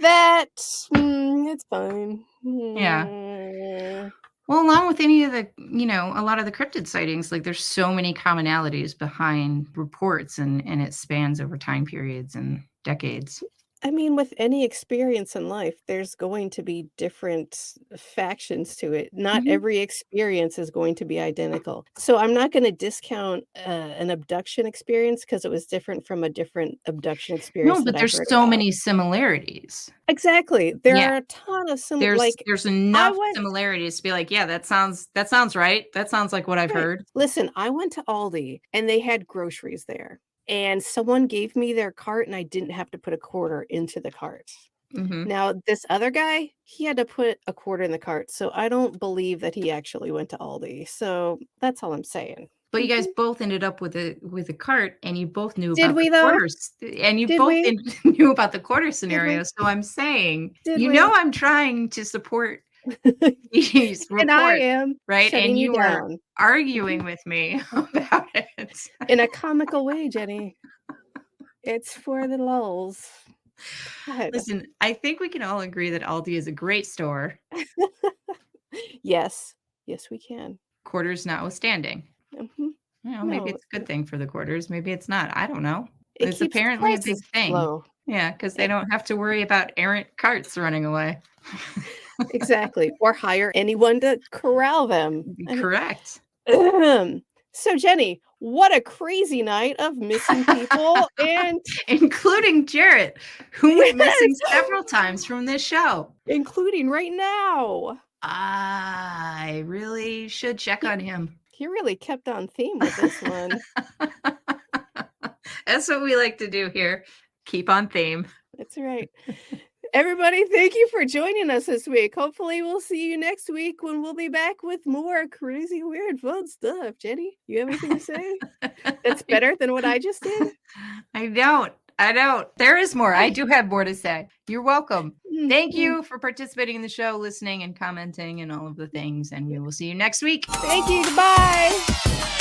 that it's fine. Yeah. Mm. Well, along with any of the, a lot of the cryptid sightings, like there's so many commonalities behind reports and it spans over time periods and decades. I mean, with any experience in life, there's going to be different factions to it. Not Mhm. every experience is going to be identical. So I'm not going to discount an abduction experience because it was different from a different abduction No, experience that but I there's heard so about. many similarities. Exactly. There Yeah. are a ton of There's like there's I enough went similarities to be like, "Yeah, that sounds right. That sounds like what I've right. heard." Listen, I went to Aldi and they had groceries there. And someone gave me their cart and I didn't have to put a quarter into the cart. Mhm. Now, this other guy, he had to put a quarter in the cart, so I don't believe that he actually went to Aldi. So that's all I'm saying. But you guys Mhm. both ended up with a cart, and you both knew Did about the we though? quarters, and you Did both we? knew about the quarter Did we? scenario, so I'm saying, Did we? I'm trying to support These And I reports, am right? shutting And you you are down arguing with me about it. in a comical way, Jeni. It's for the lulz. God. Listen, I think we can all agree that Aldi is a great store, Yes. Yes, we can. quarters notwithstanding. Mhm. Maybe No, it's a good thing for the quarters. Maybe it's not. I don't know. it It's keeps the apparently a big prices thing. low. Yeah, because they Eh, don't have to worry about errant carts running away. exactly. Or hire anyone to corral them. Correct. So, Jeni, what a crazy night of missing people and Including Jarrett, who went missing yes, several times from this show. including right now. I really should check on him. He really kept on theme with this one. That's what we like to do here. Keep on theme. That's right. Everybody, thank you for joining us this week. Hopefully, we'll see you next week when we'll be back with more crazy, weird, fun stuff. Jeni, you have anything to say that's better than what I just did? I don't. There is more. I do have more to say. You're welcome. Thank you for participating in the show, listening and commenting and all of the things. And we will see you next week. Thank you. Goodbye.